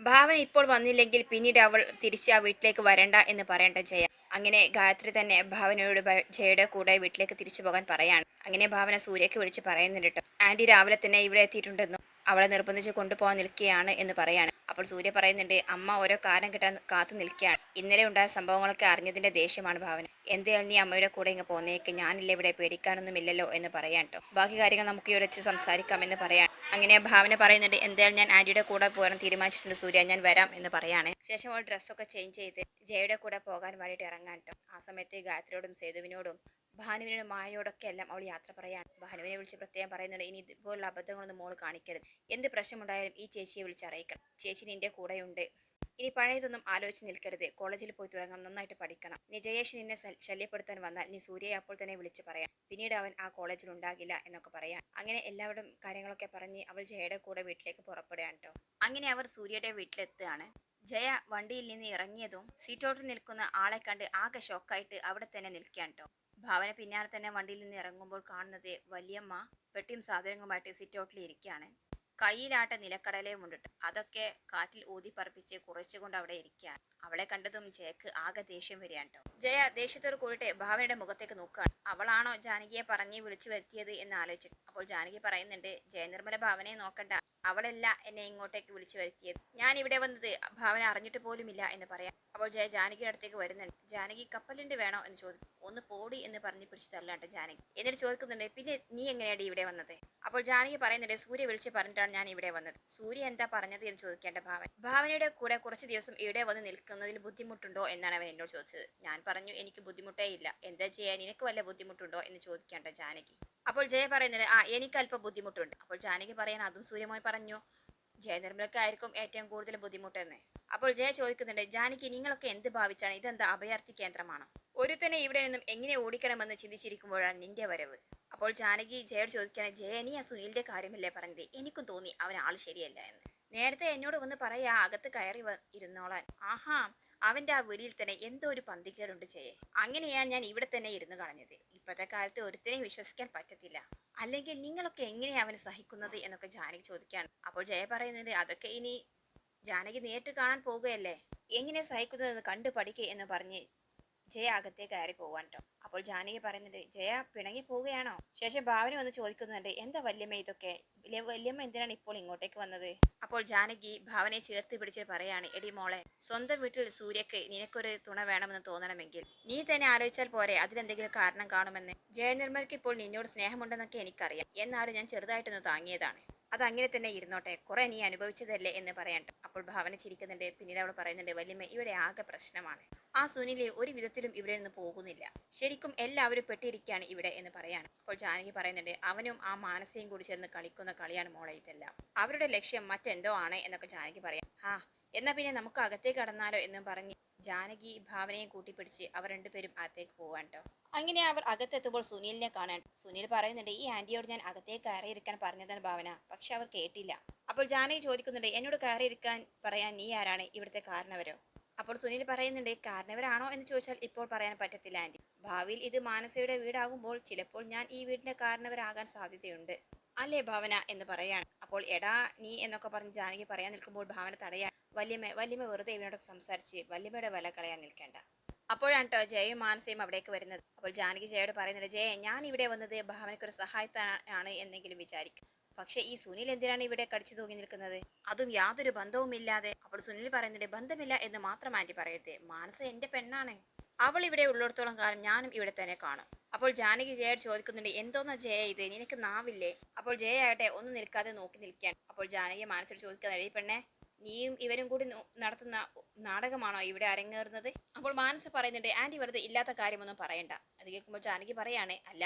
ഭാവന ഇപ്പോൾ വന്നില്ലെങ്കിൽ പിന്നീട് അവൾ തിരിച്ച് ആ വീട്ടിലേക്ക് വരണ്ട എന്ന് പറയണ്ട ജയ. അങ്ങനെ ഗായത്രി തന്നെ ഭാവനയോട് ജയയുടെ കൂടെ വീട്ടിലേക്ക് തിരിച്ചു പോകാൻ പറയാണ്. അങ്ങനെ ഭാവന സൂര്യക്ക് വിളിച്ച് പറയുന്നുണ്ട് ട്ടോ, ആന്റി രാവിലെ തന്നെ ഇവിടെ എത്തിയിട്ടുണ്ടെന്നും അവളെ നിർബന്ധിച്ച് കൊണ്ടുപോകാൻ നിൽക്കുകയാണ് എന്ന് പറയാണ്. അപ്പോൾ സൂര്യ പറയുന്നുണ്ട്, അമ്മ ഓരോ കാരണം കിട്ടാൻ കാത്തു നിൽക്കുകയാണ്. ഇന്നലെ ഉണ്ടായ സംഭവങ്ങളൊക്കെ അറിഞ്ഞതിന്റെ ദേഷ്യമാണ് ഭാവന. എന്തായാലും നീ അമ്മയുടെ കൂടെ ഇങ്ങ് പോന്നേക്ക്, ഞാനില്ല ഇവിടെ, പേടിക്കാനൊന്നുമില്ലല്ലോ എന്ന് പറയാൻ ട്ടോ. ബാക്കി കാര്യങ്ങൾ നമുക്ക് ഇവിടെ വെച്ച് സംസാരിക്കാം എന്ന് പറയാൻ. അങ്ങനെ ഭാവന പറയുന്നുണ്ട്, എന്തായാലും ഞാൻ ആന്റിയുടെ കൂടെ പോകാൻ തീരുമാനിച്ചിട്ടുണ്ട് സൂര്യ, ഞാൻ വരാം എന്ന് പറയാണ്. ശേഷം അവൾ ഡ്രസ്സൊക്കെ ചേഞ്ച് ചെയ്ത് ജയയുടെ കൂടെ പോകാൻ വേണ്ടിയിട്ട് ഇറങ്ങാൻ ട്ടോ. ആ സമയത്ത് ഗായത്രിയോടും സേതുവിനോടും ഭാനുവിനോടും മായയോടൊക്കെ എല്ലാം അവൾ യാത്ര പറയാണ്. ഭാനുവിനെ വിളിച്ച് പ്രത്യേകം പറയുന്നുണ്ട്, ഇനി ഇതുപോലുള്ള അബദ്ധങ്ങളൊന്നും മോള് കാണിക്കരുത്. എന്ത് പ്രശ്നമുണ്ടായാലും ഈ ചേച്ചിയെ വിളിച്ച് അറിയിക്കണം. ചേച്ചി നിന്റെ കൂടെയുണ്ട്. ഇനി പഴയതൊന്നും ആലോചിച്ച് നിൽക്കരുത്. കോളേജിൽ പോയി തുടങ്ങാം, നന്നായിട്ട് പഠിക്കണം. ഇനി ജയേഷ് നിന്നെ ശല്യപ്പെടുത്താൻ വന്നാൽ നീ സൂര്യയെ അപ്പോൾ തന്നെ വിളിച്ച് പറയാം. പിന്നീട് അവൻ ആ കോളേജിൽ ഉണ്ടാകില്ല എന്നൊക്കെ പറയാം. അങ്ങനെ എല്ലാവരും കാര്യങ്ങളൊക്കെ പറഞ്ഞ് അവൾ ജയയുടെ കൂടെ വീട്ടിലേക്ക് പുറപ്പെടുകയാണ് ട്ടോ. അങ്ങനെ അവർ സൂര്യയുടെ വീട്ടിലെത്തുകയാണ്. ജയ വണ്ടിയിൽ നിന്ന് ഇറങ്ങിയതും സീറ്റോട്ടിൽ നിൽക്കുന്ന ആളെ കണ്ട് ആകെ ഷോക്കായിട്ട് അവിടെ തന്നെ നിൽക്കുകയാണ് ട്ടോ. ഭാവന പിന്നാലെ തന്നെ വണ്ടിയിൽ നിന്ന് ഇറങ്ങുമ്പോൾ കാണുന്നത് വല്യമ്മ പെട്ടിയും സാധനങ്ങളുമായിട്ട് സിറ്റൗട്ടിൽ ഇരിക്കുകയാണ്. കയ്യിലാട്ട നിലക്കടലയും ഉണ്ടിട്ട് അതൊക്കെ കാറ്റിൽ ഊതി പറപ്പിച്ച് കുറച്ചുകൊണ്ട് അവിടെ ഇരിക്കുകയാണ്. അവളെ കണ്ടതും ജയക്ക് ആകെ ദേഷ്യം വരികയാണ് ട്ടോ. ജയ ദേഷ്യത്തോട് കൂടിയിട്ട് ഭാവനയുടെ മുഖത്തേക്ക് നോക്കുകയാണ്. അവളാണോ ജാനകിയെ പറഞ്ഞ് വിളിച്ചു വരുത്തിയത് എന്ന് ആലോചിച്ചു. അപ്പോൾ ജാനകി പറയുന്നുണ്ട്, ജയനിർമ്മല ഭാവനയെ നോക്കണ്ട, അവളല്ല എന്നെ ഇങ്ങോട്ടേക്ക് വിളിച്ചു വരുത്തിയത്. ഞാൻ ഇവിടെ വന്നത് ഭാവന അറിഞ്ഞിട്ട് പോലുമില്ല എന്ന് പറയാം. അപ്പോൾ ജയ ജാനകിയുടെ അടുത്തേക്ക് വരുന്നുണ്ട്. ജാനകി കപ്പലിന്റെ വേണോ എന്ന് ചോദിക്കും. ഒന്ന് പോടി എന്ന് പറഞ്ഞ് പിടിച്ച് തള്ളാണ്ട് ജാനകി. എന്നിട്ട് ചോദിക്കുന്നുണ്ട്, പിന്നെ നീ എങ്ങനെയാണ് ഇവിടെ വന്നത്? അപ്പോൾ ജാനകി പറയുന്നുണ്ട്, സൂര്യ വിളിച്ച് പറഞ്ഞിട്ടാണ് ഞാൻ ഇവിടെ വന്നത്. സൂര്യ എന്താ പറഞ്ഞത് എന്ന് ചോദിക്കേണ്ട ഭാവനയുടെ കൂടെ കുറച്ച് ദിവസം ഇവിടെ വന്ന് നിൽക്കുന്നതിൽ ബുദ്ധിമുട്ടുണ്ടോ എന്നാണ് അവൻ എന്നോട് ചോദിച്ചത്. ഞാൻ പറഞ്ഞു, എനിക്ക് ബുദ്ധിമുട്ടേ ഇല്ല. എന്താ ചെയ്യാൻ, നിനക്ക് വല്ല ബുദ്ധിമുട്ടുണ്ടോ എന്ന് ചോദിക്കേണ്ട ജാനകി. അപ്പോൾ ജയ പറയുന്നത്, എനിക്ക് അല്പം ബുദ്ധിമുട്ടുണ്ട്. അപ്പോൾ ജാനകി പറയാൻ, അതും സൂര്യമായി പറഞ്ഞു, ജയനിർമ്മലക്കായിരിക്കും ഏറ്റവും കൂടുതൽ ബുദ്ധിമുട്ടെന്ന്. അപ്പോൾ ജയ ചോദിക്കുന്നുണ്ട്, ജാനകി നിങ്ങളൊക്കെ എന്ത് ഭാവിച്ചാണ്? ഇതെന്താ അഭയാർത്ഥി കേന്ദ്രമാണോ? ഒരുത്തനെ ഇവിടെ നിന്നും എങ്ങനെ ഓടിക്കണമെന്ന് ചിന്തിച്ചിരിക്കുമ്പോഴാണ് നിന്റെ വരവ്. അപ്പോൾ ജാനകി ജയോട് ചോദിക്കാൻ, ജയ നീ ആ സുനിലിന്റെ കാര്യമല്ലേ പറഞ്ഞത്? എനിക്കും തോന്നി അവൻ ആൾ ശരിയല്ല എന്ന്. നേരത്തെ എന്നോട് വന്ന് പറയാ അകത്ത് കയറി ഇരുന്നോളാൻ. ആഹാ, അവന്റെ ആ വീടിൽ തന്നെ എന്തോ ഒരു പന്തികേടുണ്ട് ജയെ. അങ്ങനെയാണ് ഞാൻ ഇവിടെ തന്നെ ഇരുന്ന് കളഞ്ഞത്. ഇപ്പോഴത്തെ കാലത്ത് ഒരുത്തനെയും വിശ്വസിക്കാൻ പറ്റത്തില്ല. അല്ലെങ്കിൽ നിങ്ങളൊക്കെ എങ്ങനെയാ അവന് സഹിക്കുന്നത് എന്നൊക്കെ ജാനകി ചോദിക്കുകയാണ്. അപ്പോൾ ജയ പറയുന്നത്, അതൊക്കെ ഇനി ജാനകി നേരിട്ട് കാണാൻ പോകുകയല്ലേ, എങ്ങനെ സഹിക്കുന്നതെന്ന് കണ്ടു പഠിക്കുക എന്ന് പറഞ്ഞ് ജയ അകത്തെ കയറി പോവാൻ ട്ടോ. അപ്പോൾ ജാനകി പറയുന്നുണ്ട്, ജയ പിണങ്ങി പോവുകയാണോ? ശേഷം ഭാവന വന്ന് ചോദിക്കുന്നുണ്ട്, എന്താ വല്യമ്മ ഇതൊക്കെ? വല്യമ്മ എന്തിനാണ് ഇപ്പോൾ ഇങ്ങോട്ടേക്ക് വന്നത്? അപ്പോൾ ജാനകി ഭാവനയെ ചേർത്ത് പിടിച്ചിട്ട് പറയാണ്, എടി മോളെ, സ്വന്തം വീട്ടിൽ സൂര്യക്ക് നിനക്കൊരു തുണ വേണമെന്ന് തോന്നണമെങ്കിൽ നീ തന്നെ ആലോചിച്ചാൽ പോരെ, അതിലെന്തെങ്കിലും കാരണം കാണുമെന്ന്. ജയനിർമ്മലക്ക് ഇപ്പോൾ നിന്നോട് സ്നേഹമുണ്ടെന്നൊക്കെ എനിക്കറിയാം. എന്നാലും ഞാൻ ചെറുതായിട്ടൊന്ന് താങ്ങിയതാണ്. അതങ്ങനെ തന്നെ ഇരുന്നോട്ടെ, കുറെ നീ അനുഭവിച്ചതല്ലേ എന്ന് പറയണ്ട. അപ്പോൾ ഭാവന ചിരിക്കുന്നുണ്ട്. പിന്നീട് അവൾ പറയുന്നുണ്ട്, വല്യമ്മ ഇവിടെ ആകെ പ്രശ്നമാണ്. ആ സുനില് ഒരു വിധത്തിലും ഇവിടെ നിന്ന് പോകുന്നില്ല. ശരിക്കും എല്ലാവരും പെട്ടിരിക്കുകയാണ് ഇവിടെ എന്ന് പറയാണ്. അപ്പോൾ ജാനകി പറയുന്നുണ്ട്, അവനും ആ മാനസയും കൂടി ചേർന്ന് കളിക്കുന്ന കളിയാണ് മോളെ ഇതെല്ലാം. അവരുടെ ലക്ഷ്യം മറ്റെന്തോ ആണ് എന്നൊക്കെ ജാനകി പറയാം. എന്നാ പിന്നെ നമുക്ക് അകത്തേക്ക് കടന്നാലോ എന്നും പറഞ്ഞ് ജാനകി ഭാവനയും കൂട്ടിപ്പിടിച്ച് അവർ രണ്ടുപേരും അകത്തേക്ക് പോവാൻ ട്ടോ. അങ്ങനെ അവർ അകത്തെത്തുമ്പോൾ സുനിലിനെ കാണാൻ. സുനിൽ പറയുന്നുണ്ട്, ഈ ആന്റിയോട് ഞാൻ അകത്തേക്ക് കയറിയിരിക്കാൻ പറഞ്ഞതാണ് ഭാവന, പക്ഷെ അവർ കേട്ടില്ല. അപ്പോൾ ജാനകി ചോദിക്കുന്നുണ്ട്, എന്നോട് കയറിയിരിക്കാൻ പറയാൻ നീ ആരാണ്, ഇവിടുത്തെ കാരണവരോ? അപ്പോൾ സുനിൽ പറയുന്നുണ്ട്, കാരണവരാണോ എന്ന് ചോദിച്ചാൽ ഇപ്പോൾ പറയാൻ പറ്റത്തില്ല ആന്റി. ഭാവിയിൽ ഇത് മാനസയുടെ വീടാകുമ്പോൾ ചിലപ്പോൾ ഞാൻ ഈ വീടിന്റെ കാരണവരാകാൻ സാധ്യതയുണ്ട്, അല്ലേ ഭാവന എന്ന് പറയാണ്. അപ്പോൾ എടാ നീ എന്നൊക്കെ പറഞ്ഞ് ജാനകി പറയാൻ നിൽക്കുമ്പോൾ ഭാവന തടയാൻ. വല്യമ്മ വെറുതെ ഇവനോടൊക്കെ സംസാരിച്ച് വല്യമ്മയുടെ വില കളയാൻ നിൽക്കേണ്ട. അപ്പോഴാണ് ട്ടോ ജയയും മാനസയും അവിടേക്ക് വരുന്നത്. അപ്പോൾ ജാനകി ജയോട് പറയുന്നത്, ജയ ഞാൻ ഇവിടെ വന്നത് ഭാവനയ്ക്കൊരു സഹായത്തിനാണ് എന്നെങ്കിലും വിചാരിക്കും. പക്ഷെ ഈ സുനിൽ എന്തിനാണ് ഇവിടെ കടിച്ചു തൂങ്ങി നിൽക്കുന്നത്, അതും യാതൊരു ബന്ധവുമില്ലാതെ? അപ്പോൾ സുനിൽ പറയുന്നുണ്ട്, ബന്ധമില്ല എന്ന് മാത്രം ആന്റി പറയരുത്, മാനസ എന്റെ പെണ്ണാണ്. അവൾ ഇവിടെ ഉള്ളിടത്തോളം കാലം ഞാനും ഇവിടെ തന്നെ കാണും. അപ്പോൾ ജാനകി ജയോട് ചോദിക്കുന്നുണ്ട്, എന്തോന്നാ ജയ ഇത്, നിനക്ക് നാവില്ലേ? അപ്പോൾ ജയ ആകട്ടെ ഒന്നും നിൽക്കാതെ നോക്കി നിൽക്കുകയാണ്. അപ്പോൾ ജാനകി മാനസോട് ചോദിക്കുന്നത്, ഈ പെണ്ണെ, നീയും ഇവരും കൂടി നടത്തുന്ന നാടകമാണോ ഇവിടെ അരങ്ങേറുന്നത്? അപ്പോൾ മാനസ പറയുന്നുണ്ട്, ആന്റി വെറുതെ ഇല്ലാത്ത കാര്യമൊന്നും പറയണ്ട. അത് കേൾക്കുമ്പോൾ ജാനകി പറയാണ്, അല്ല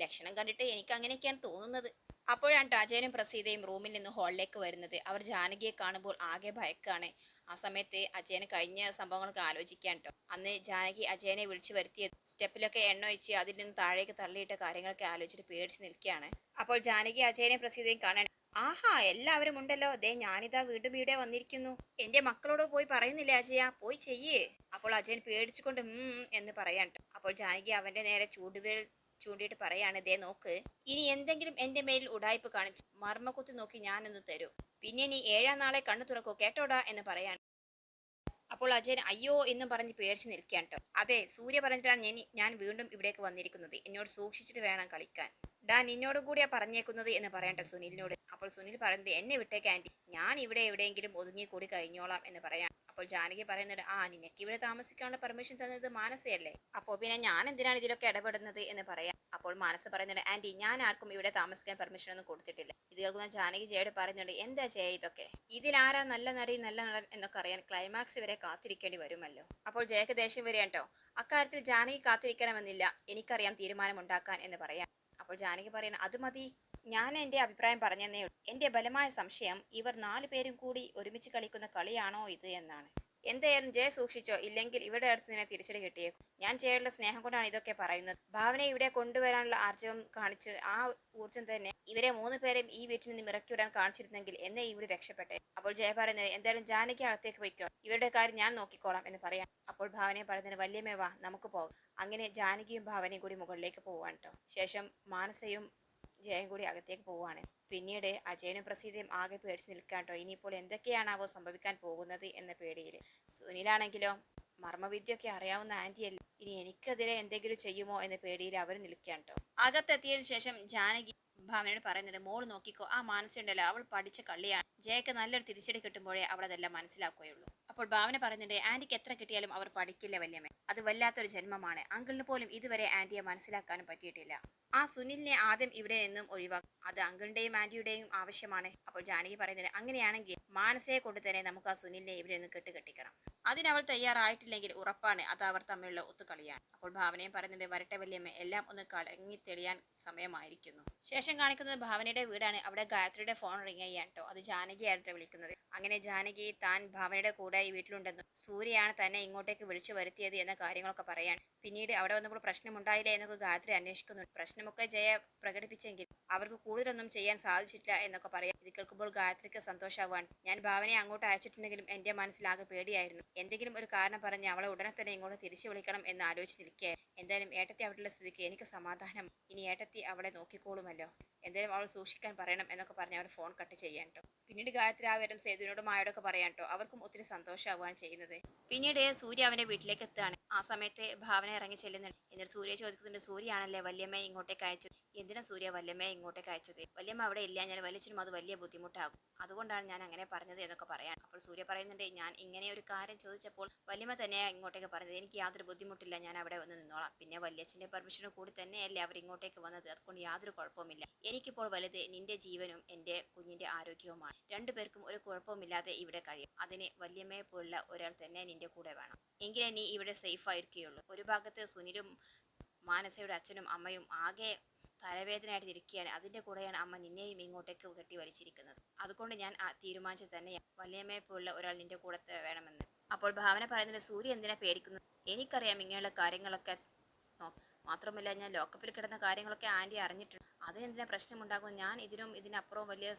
ലക്ഷണം കണ്ടിട്ട് എനിക്ക് അങ്ങനെയൊക്കെയാണ് തോന്നുന്നത്. അപ്പോഴാണ് അജയനും പ്രസീതയും റൂമിൽ നിന്ന് ഹാളിലേക്ക് വരുന്നത്. അവർ ജാനകിയെ കാണുമ്പോൾ ആകെ ഭയക്കാണ്. ആ സമയത്ത് അജയന് കഴിഞ്ഞ സംഭവങ്ങളൊക്കെ ആലോചിക്കാൻ ട്ടോ. അന്ന് ജാനകി അജയനെ വിളിച്ചു വരുത്തിയത് സ്റ്റെപ്പിലൊക്കെ എണ്ണ ഒഴിച്ച് അതിൽ നിന്ന് താഴേക്ക് തള്ളിയിട്ട കാര്യങ്ങളൊക്കെ ആലോചിച്ചിട്ട് പേടിച്ച് നിൽക്കുകയാണ്. അപ്പോൾ ജാനകി അജയനെ പ്രസീതയും കാണാൻ, ആഹാ എല്ലാവരും ഉണ്ടല്ലോ, ദേ ഞാനിതാ വീണ്ടും ഇവിടെ വന്നിരിക്കുന്നു. എന്റെ മക്കളോട് പോയി പറയുന്നില്ലേ അജയ, പോയി ചെയ്യേ. അപ്പോൾ അജയൻ പേടിച്ചുകൊണ്ട് എന്ന് പറയാൻ ട്ടോ. അപ്പോൾ ജാനകി അവന്റെ നേരെ ചൂണ്ടിയിട്ട് പറയാണ്, ദേ നോക്ക്, ഇനി എന്തെങ്കിലും എന്റെ മേലിൽ ഉടായ്പ് കാണിച്ച് മർമ്മക്കുത്തി നോക്കി ഞാനൊന്ന് തരൂ, പിന്നെ നീ 7-ാം നാളെ കണ്ണു തുറക്കൂ കേട്ടോടാ എന്ന് പറയാണ്. അപ്പോൾ അജയൻ അയ്യോ എന്നും പറഞ്ഞ് പേടിച്ച് നിൽക്കുകയാണ് കേട്ടോ. അതെ, സൂര്യ പറഞ്ഞിട്ടാണ് ഞാൻ വീണ്ടും ഇവിടേക്ക് വന്നിരിക്കുന്നത്. എന്നോട് സൂക്ഷിച്ചിട്ട് വേണം കളിക്കാൻ. ഡാ നിന്നോടും കൂടിയാ പറഞ്ഞേക്കുന്നത് എന്ന് പറയട്ടെ സുനിലിനോട്. അപ്പോൾ സുനിൽ പറയുന്നത്, എന്നെ വിട്ടേക്ക് ആന്റി, ഞാൻ ഇവിടെ എവിടെയെങ്കിലും ഒതുങ്ങി കൂടി കഴിഞ്ഞോളാം എന്ന് പറയാം. അപ്പോൾ ജാനകി പറയുന്നുണ്ട്, ആ നിനക്ക് ഇവിടെ താമസിക്കാനുള്ള പെർമിഷൻ തന്നത് മാനസയല്ലേ, അപ്പോൾ പിന്നെ ഞാൻ എന്തിനാണ് ഇതിലൊക്കെ ഇടപെടുന്നത് എന്ന് പറയാം. അപ്പോൾ മാനസ പറയുന്നുണ്ട്, ആന്റി ഞാൻ ആർക്കും ഇവിടെ താമസിക്കാൻ പെർമിഷൻ ഒന്നും കൊടുത്തിട്ടില്ല. ഇത് കേൾക്കുന്ന ജാനകി ജയോട് പറയുന്നുണ്ട്, എന്താ ജയ ഇതൊക്കെ, ഇതിലാരാ നല്ല നടി നല്ല നടൻ എന്നൊക്കെ അറിയാൻ ക്ലൈമാക്സ് വരെ കാത്തിരിക്കേണ്ടി വരുമല്ലോ. അപ്പോൾ ജയക്ക് ദേഷ്യം വരികയാണ് കേട്ടോ. അക്കാര്യത്തിൽ ജാനകി കാത്തിരിക്കണമെന്നില്ല, എനിക്കറിയാം തീരുമാനം ഉണ്ടാക്കാൻ എന്ന് പറയാം. അപ്പോൾ ജാനകി പറയുന്നത്, അത് മതി, ഞാൻ എന്റെ അഭിപ്രായം പറഞ്ഞതേ ഉള്ളൂ. എന്റെ ബലമായ സംശയം ഇവർ 4 പേരും കൂടി ഒരുമിച്ച് കളിക്കുന്ന കളിയാണോ ഇത് എന്നാണ്. എന്തായാലും ജയ സൂക്ഷിച്ചോ, ഇല്ലെങ്കിൽ ഇവിടെ അടുത്ത് നിന്നെ തിരിച്ചടി കിട്ടിയേക്കും. ഞാൻ ജയയുടെ സ്നേഹം കൊണ്ടാണ് ഇതൊക്കെ പറയുന്നത്. ഭാവനയെ ഇവിടെ കൊണ്ടുവരാനുള്ള ആർജവം കാണിച്ച് ആ ഊർജ്ജം തന്നെ ഇവരെ 3 പേരെയും ഈ വീട്ടിൽ നിന്ന് ഇറക്കിവിടാൻ കാണിച്ചിരുന്നെങ്കിൽ എന്നെ ഇവിടെ രക്ഷപ്പെട്ടെ. അപ്പോൾ ജയ പറയുന്നത്, എന്തായാലും ജാനകി അകത്തേക്ക് വയ്ക്കോ, ഇവരുടെ കാര്യം ഞാൻ നോക്കിക്കോളാം എന്ന് പറയാം. അപ്പോൾ ഭാവനയെ പറയുന്നത്, വല്യമ്മേ വാ നമുക്ക് പോകാം. അങ്ങനെ ജാനകിയും ഭാവനയും കൂടി മുകളിലേക്ക് പോവാണ് കേട്ടോ. ശേഷം മാനസയും ജയം കൂടി അകത്തേക്ക് പോവാണ്. പിന്നീട് അജയനും പ്രസീതയും ആകെ പേടിച്ച് നിൽക്കാട്ടോ. ഇനിയിപ്പോൾ എന്തൊക്കെയാണാവോ സംഭവിക്കാൻ പോകുന്നത് എന്ന പേടിയിൽ. സുനിലാണെങ്കിലോ മർമ്മവിദ്യൊക്കെ അറിയാവുന്ന ആന്റിയല്ലേ, ഇനി എനിക്കെതിരെ എന്തെങ്കിലും ചെയ്യുമോ എന്ന പേടിയിൽ അവർ നിൽക്കുകയാണ് കേട്ടോ. അകത്തെത്തിയതിനു ശേഷം ജാനകി ഭാവനയോട് പറയുന്നത്, മോൾ നോക്കിക്കോ, ആ മാനസുണ്ടല്ലോ അവൾ പഠിച്ച കള്ളിയാണ്. ജയക്ക് നല്ലൊരു തിരിച്ചടി കിട്ടുമ്പോഴേ അവൾ അതെല്ലാം മനസ്സിലാക്കുകയുള്ളൂ. അപ്പോൾ ഭാവന പറയുന്നുണ്ട്, ആന്റിക്ക് എത്ര കിട്ടിയാലും അവർ പഠിക്കില്ല വല്യമ്മ, അത് വല്ലാത്തൊരു ജന്മമാണ്. അങ്കിളിന് പോലും ഇതുവരെ ആന്റിയെ മനസ്സിലാക്കാനും പറ്റിയിട്ടില്ല. ആ സുനിലിനെ ആദ്യം ഇവിടെ നിന്നും ഒഴിവാക്കും, അത് അങ്കിളിന്റെയും ആന്റിയുടെയും ആവശ്യമാണ്. അപ്പോൾ ജാനകി പറയുന്നത്, അങ്ങനെയാണെങ്കിൽ മാനസയെ കൊണ്ട് തന്നെ നമുക്ക് ആ സുനിലിനെ ഇവിടെ നിന്ന് കെട്ടുകെട്ടിക്കണം. അതിനവൾ തയ്യാറായിട്ടില്ലെങ്കിൽ ഉറപ്പാണ് അത് അവർ തമ്മിലുള്ള ഒത്തുകളിയാണ്. അപ്പോൾ ഭാവനയും പറയുന്നുണ്ട്, വരട്ടെ വല്യമ്മ, എല്ലാം ഒന്ന് കളങ്ങി തെളിയാൻ സമയമായിരിക്കുന്നു. ശേഷം കാണിക്കുന്നത് ഭാവനയുടെ വീടാണ്. അവിടെ ഗായത്രിയുടെ ഫോൺ റിങ് ചെയ്യാൻ കേട്ടോ. അത് ജാനകിയായിട്ട് വിളിക്കുന്നത്. അങ്ങനെ ജാനകി താൻ ഭാവനയുടെ കൂടെ ഈ വീട്ടിലുണ്ടെന്നും സൂര്യയാണ് തന്നെ ഇങ്ങോട്ടേക്ക് വിളിച്ചു വരുത്തിയത് എന്ന കാര്യങ്ങളൊക്കെ പറയാണ്. പിന്നീട് അവിടെ വന്നപ്പോൾ പ്രശ്നമുണ്ടായില്ല എന്നൊക്കെ ഗായത്രി അന്വേഷിക്കുന്നുണ്ട്. പ്രശ്നമൊക്കെ ജയ പ്രകടിപ്പിച്ചെങ്കിൽ അവർക്ക് കൂടുതലൊന്നും ചെയ്യാൻ സാധിച്ചിട്ടില്ല എന്നൊക്കെ പറയാം. ഇത് കേൾക്കുമ്പോൾ ഗായത്രിക്ക് സന്തോഷമാവാൻ. ഞാൻ ഭാവനയെ അങ്ങോട്ട് അയച്ചിട്ടുണ്ടെങ്കിലും എന്റെ മനസ്സിലാകെ പേടിയായിരുന്നു. എന്തെങ്കിലും ഒരു കാരണം പറഞ്ഞ് അവളെ ഉടനെ തന്നെ ഇങ്ങോട്ട് തിരിച്ചു വിളിക്കണം എന്ന് ആലോചിച്ച് നിൽക്കുകയായിരുന്നു. എന്തായാലും ഏട്ടത്തി അവിടെയുള്ള സ്ഥിതിക്ക് എനിക്ക് സമാധാനം, ഇനി ഏട്ടത്തി അവളെ നോക്കിക്കോളുമല്ലോ, എന്തായാലും അവൾ സൂക്ഷിക്കാൻ പറയണം എന്നൊക്കെ പറഞ്ഞ് അവർ ഫോൺ കട്ട് ചെയ്യാൻ കേട്ടോ. പിന്നീട് ഗായത്രി ആ വിവരം സേതുവിനോടും മായോടൊക്കെ പറയാൻ കേട്ടോ. അവർക്കും ഒത്തിരി സന്തോഷമാവുകയാണ് ചെയ്യുന്നത്. പിന്നീട് സൂര്യ അവന്റെ വീട്ടിലേക്ക് എത്തുകയാണ്. ആ സമയത്ത് ഭാവന ഇറങ്ങി ചെല്ലുന്നുണ്ട്. എന്നിട്ട് സൂര്യ ചോദിക്കുന്നുണ്ട്, സൂര്യയാണല്ലേ വല്യമ്മയെ ഇങ്ങോട്ടേക്ക് അയച്ചത്, എന്തിനാ സൂര്യ വല്യമ്മയെ ഇങ്ങോട്ടേക്ക് അയച്ചത്, വല്യമ്മ അവിടെ ഇല്ല, ഞാൻ വലിയച്ഛനും അത് വലിയ ബുദ്ധിമുട്ടാകും, അതുകൊണ്ടാണ് ഞാൻ അങ്ങനെ പറഞ്ഞത് എന്നൊക്കെ പറയാൻ. അപ്പോൾ സൂര്യ പറയുന്നുണ്ട്, ഞാൻ ഇങ്ങനെ ഒരു കാര്യം ചോദിച്ചപ്പോൾ വല്യമ്മ തന്നെയാണ് ഇങ്ങോട്ടേക്ക് പറഞ്ഞത്, എനിക്ക് യാതൊരു ബുദ്ധിമുട്ടില്ല, ഞാൻ അവിടെ വന്ന് നിന്നോളാം, പിന്നെ വല്യച്ഛന്റെ പെർമിഷനും കൂടി തന്നെയല്ലേ അവർ ഇങ്ങോട്ടേക്ക് വന്നത്, അതുകൊണ്ട് യാതൊരു കുഴപ്പവുമില്ല, എനിക്കിപ്പോൾ വലുത് നിന്റെ ജീവനും എന്റെ കുഞ്ഞിന്റെ ആരോഗ്യവുമാണ്, രണ്ടുപേർക്കും ഒരു കുഴപ്പവുമില്ലാതെ ഇവിടെ കഴിയും, അതിന് വല്യമ്മയെ പോലുള്ള ഒരാൾ തന്നെ നിന്റെ കൂടെ വേണം, എങ്കിലേ നീ ഇവിടെ സേഫ് ആയിരിക്കുകയുള്ളൂ. ഒരു ഭാഗത്ത് സുനിലും മാനസയുടെ അച്ഛനും അമ്മയും ആകെ തലവേദനയായിട്ട് ഇരിക്കുകയാണ്. അതിന്റെ കൂടെയാണ് അമ്മ നിന്നെയും ഇങ്ങോട്ടേക്ക് കെട്ടി വലിച്ചിരിക്കുന്നത്, അതുകൊണ്ട് ഞാൻ തീരുമാനിച്ചു തന്നെ വല്യമ്മയെ പോലുള്ള ഒരാൾ നിന്റെ കൂടെ വേണമെന്ന്. അപ്പോൾ ഭാവന പറയുന്നത്, സൂര്യ എന്തിനാ പേടിക്കുന്നത്, എനിക്കറിയാം ഇങ്ങനെയുള്ള കാര്യങ്ങളൊക്കെ, മാത്രമല്ല ഞാൻ ലോക്കപ്പിൽ കിടന്ന കാര്യങ്ങളൊക്കെ ആന്റി അറിഞ്ഞിട്ടുണ്ട്, അതിനെന്തിനാ പ്രശ്നമുണ്ടാകുന്നത്, ഞാൻ ഇതിനപ്പുറവും വലിയ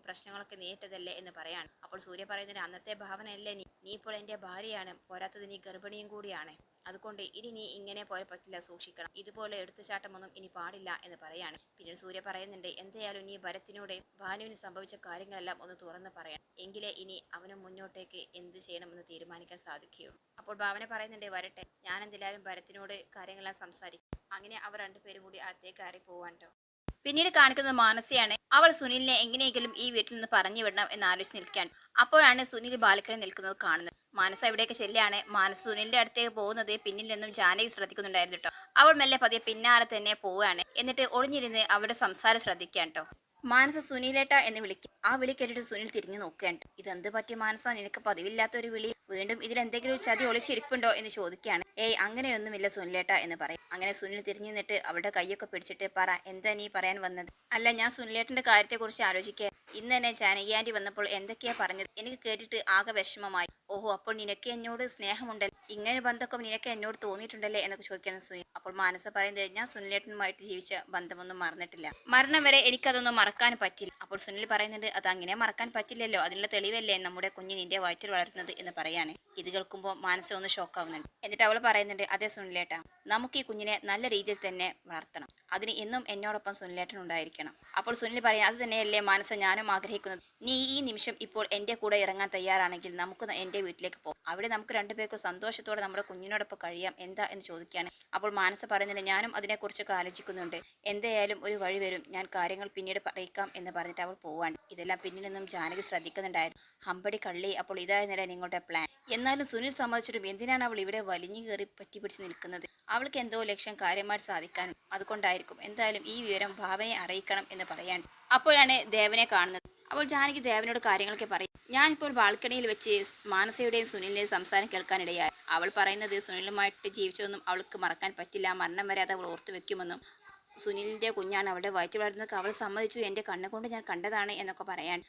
പ്രശ്നങ്ങളൊക്കെ നേരിട്ടതല്ലേ എന്ന് പറയാണ്. അപ്പോൾ സൂര്യ പറയുന്നത്, അന്നത്തെ ഭാവനയല്ലേ നീ ഇപ്പോൾ എന്റെ ഭാര്യയാണ്, പോരാത്തത് നീ ഗർഭിണിയും കൂടിയാണ്, അതുകൊണ്ട് ഇനി നീ ഇങ്ങനെ പോലെ പറ്റില്ല, സൂക്ഷിക്കണം, ഇതുപോലെ എടുത്തുചാട്ടമൊന്നും ഇനി പാടില്ല എന്ന് പറയാണ്. പിന്നീട് സൂര്യ പറയുന്നുണ്ട്, എന്തായാലും നീ ഭരത്തിനോട് ഭാനുവിന് സംഭവിച്ച കാര്യങ്ങളെല്ലാം ഒന്ന് തുറന്ന് പറയണം, എങ്കിലേ ഇനി അവന് മുന്നോട്ടേക്ക് എന്ത് ചെയ്യണമെന്ന് തീരുമാനിക്കാൻ സാധിക്കുകയുള്ളൂ. അപ്പോൾ ഭാവന പറയുന്നുണ്ട്, വരട്ടെ, ഞാൻ എന്തായാലും ഭരത്തിനോട് കാര്യങ്ങളെല്ലാം സംസാരിക്കും. അങ്ങനെ അവർ രണ്ടുപേരും കൂടി അകത്തേക്ക് കയറി പോവാൻ കേട്ടോ. പിന്നീട് കാണിക്കുന്നത് മാനസയാണ്. അവൾ സുനിലിനെ എങ്ങനെയെങ്കിലും ഈ വീട്ടിൽ നിന്ന് പറഞ്ഞു വിടണം എന്ന് ആലോചിച്ച് നിൽക്കുകയാണ്. അപ്പോഴാണ് സുനിൽ ബാൽക്കണിൽ നിൽക്കുന്നത് കാണുന്നത്. മാനസ ഇവിടേക്ക് ചെല്ലുകയാണ്. മാനസ സുനിലിന്റെ അടുത്തേക്ക് പോകുന്നത് പിന്നിൽ നിന്നും ജാനകി ശ്രദ്ധിക്കുന്നുണ്ടായിരുന്നു കേട്ടോ. അവൾ മെല്ലെ പതിയെ പിന്നാലെ തന്നെ പോവുകയാണ്. എന്നിട്ട് ഒളിഞ്ഞിരുന്ന് അവരുടെ സംസാരം ശ്രദ്ധിക്കാൻ കേട്ടോ. മാനസ സുനിലേട്ട എന്ന് വിളിക്കും. ആ വിളി കേട്ടിട്ട് സുനിൽ തിരിഞ്ഞു നോക്കുകയാണ്. ഇതെന്ത് പറ്റിയ മാനസ, നിനക്ക് പതിവില്ലാത്ത ഒരു വിളി, വീണ്ടും ഇതിലെന്തെങ്കിലും ചതി ഒളിച്ചിരിപ്പുണ്ടോ എന്ന് ചോദിക്കുകയാണ്. ഏയ് അങ്ങനെയൊന്നുമില്ല സുനിലേട്ട എന്ന് പറയും. അങ്ങനെ സുനിൽ തിരിഞ്ഞു നിന്നിട്ട് അവരുടെ കൈയൊക്കെ പിടിച്ചിട്ട്, പറ എന്താ നീ പറയാൻ വന്നത്. അല്ല, ഞാൻ സുനിലേട്ടന്റെ കാര്യത്തെക്കുറിച്ച് ആലോചിക്കുക, ഇന്ന് തന്നെ ജാനകി ആന്റി വന്നപ്പോൾ എന്തൊക്കെയാ പറഞ്ഞത്, എനിക്ക് കേട്ടിട്ട് ആകെ വിഷമമായി. ഓഹോ, അപ്പോൾ നിനക്ക് എന്നോട് സ്നേഹമുണ്ടല്ലോ, ഇങ്ങനെ ബന്ധമൊക്കെ നിനക്ക് എന്നോട് തോന്നിയിട്ടുണ്ടല്ലേ എന്നൊക്കെ ചോദിക്കണം സുനിൽ. അപ്പോൾ മാനസ പറയുന്നത്, ഞാൻ സുനിലേട്ടനുമായിട്ട് ജീവിച്ച ബന്ധമൊന്നും മറന്നിട്ടില്ല, മരണം വരെ എനിക്കതൊന്നും മറക്കാൻ പറ്റില്ല. അപ്പോൾ സുനിൽ പറയുന്നുണ്ട്, അത് അങ്ങനെ മറക്കാൻ പറ്റില്ലല്ലോ, അതിനുള്ള തെളിവല്ലേ നമ്മുടെ കുഞ്ഞ് നിന്റെ വയറ്റിൽ വളരുന്നത് എന്ന് പറയാണ്. ഇത് കേൾക്കുമ്പോൾ മാനസ ഒന്ന് ഷോക്കാവുന്നുണ്ട്. എന്നിട്ട് അവൾ പറയുന്നുണ്ട്, അതെ സുനിലേട്ടാ, നമുക്ക് ഈ കുഞ്ഞിനെ നല്ല രീതിയിൽ തന്നെ വളർത്തണം, അതിന് എന്നും എന്നോടൊപ്പം സുനിലേട്ടൻ ഉണ്ടായിരിക്കണം. അപ്പോൾ സുനിൽ പറയാം, അത് തന്നെയല്ലേ മാനസ ഞാനും ആഗ്രഹിക്കുന്നത്. നീ ഈ നിമിഷം ഇപ്പോൾ എൻ്റെ കൂടെ ഇറങ്ങാൻ തയ്യാറാണെങ്കിൽ നമുക്ക് എൻ്റെ വീട്ടിലേക്ക് പോകാം. അവിടെ നമുക്ക് രണ്ടുപേർക്കും സന്തോഷത്തോടെ നമ്മുടെ കുഞ്ഞിനോടൊപ്പം കഴിയാം, എന്താ എന്ന് ചോദിക്കുകയാണ്. അപ്പോൾ മാനസ പറയുന്നുണ്ട്, ഞാനും അതിനെക്കുറിച്ചൊക്കെ ആലോചിക്കുന്നുണ്ട്. എന്തായാലും ഒരു വഴി വരും, ഞാൻ കാര്യങ്ങൾ പിന്നീട് പറയിക്കാം എന്ന് പറഞ്ഞിട്ട് അവൾ പോവാണ്. ഇതെല്ലാം പിന്നിൽ നിന്നും ജാനകി ശ്രദ്ധിക്കുന്നുണ്ടായിരുന്നു. ഹമ്പടി കള്ളി, അപ്പോൾ ഇതായിരുന്നില്ല നിങ്ങളുടെ പ്ലാൻ. എന്നാലും സുനിൽ സമ്മതിച്ചിട്ടും എന്തിനാണ് അവൾ ഇവിടെ വലിഞ്ഞു കയറി പറ്റിപ്പിടിച്ച് നിൽക്കുന്നത്? അവൾക്ക് എന്തോ ലക്ഷ്യം കാര്യമായിട്ട് സാധിക്കാനും അതുകൊണ്ടായിരിക്കും. എന്തായാലും ഈ വിവരം ഭാവനയെ അറിയിക്കണം എന്ന് പറയാൻ അപ്പോഴാണ് ദേവനെ കാണുന്നത്. അപ്പോൾ ജാനകി ദേവനോട് കാര്യങ്ങളൊക്കെ പറയും. ഞാനിപ്പോൾ ബാൽക്കണിയിൽ വെച്ച് മാനസയുടെയും സുനിലിന്റെയും സംസാരം കേൾക്കാനിടയായി. അവൾ പറയുന്നത് സുനിലുമായിട്ട് ജീവിച്ചതൊന്നും അവൾക്ക് മറക്കാൻ പറ്റില്ല, മരണം വരെ അത് അവൾ ഓർത്തു വെക്കുമെന്നും സുനിലിന്റെ കുഞ്ഞാണ് അവളുടെ വയറ്റിൽ വളർന്നതൊക്കെ അവൾ സമ്മതിച്ചു, എൻ്റെ കണ്ണുകൊണ്ട് ഞാൻ കണ്ടതാണ് എന്നൊക്കെ പറയാൻ.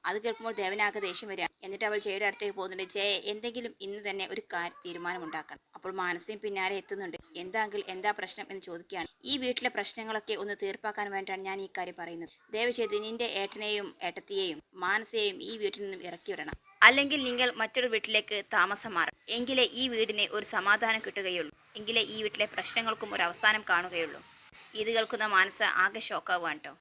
അത് കേൾക്കുമ്പോൾ ദേവനാകെ ദേഷ്യം വരിക. എന്നിട്ട് അവൾ ജയയുടെ അടുത്തേക്ക് പോകുന്നുണ്ട്. ജയ, എന്തെങ്കിലും ഇന്ന് തന്നെ ഒരു തീരുമാനമുണ്ടാക്കണം. അപ്പോൾ മാനസയും പിന്നാലെ എത്തുന്നുണ്ട്. എന്താങ്കിൽ എന്താ പ്രശ്നം എന്ന് ചോദിക്കുകയാണ്. ഈ വീട്ടിലെ പ്രശ്നങ്ങളൊക്കെ ഒന്ന് തീർപ്പാക്കാൻ വേണ്ടിയാണ് ഞാൻ ഈ കാര്യം പറയുന്നത്. ദയവ് ചെയ്ത് നിന്റെ ഏട്ടനെയും ഏട്ടത്തിയെയും മാനസയെയും ഈ വീട്ടിൽ നിന്നും ഇറക്കി വിടണം. അല്ലെങ്കിൽ നിങ്ങൾ മറ്റൊരു വീട്ടിലേക്ക് താമസം മാറും. എങ്കിലേ ഈ വീടിന് ഒരു സമാധാനം കിട്ടുകയുള്ളൂ. എങ്കിലേ ഈ വീട്ടിലെ പ്രശ്നങ്ങൾക്കും ഒരു അവസാനം കാണുകയുള്ളൂ. ഇത് കേൾക്കുന്ന മാനസ ആകെ ഷോക്കാവുകയാണ് കേട്ടോ.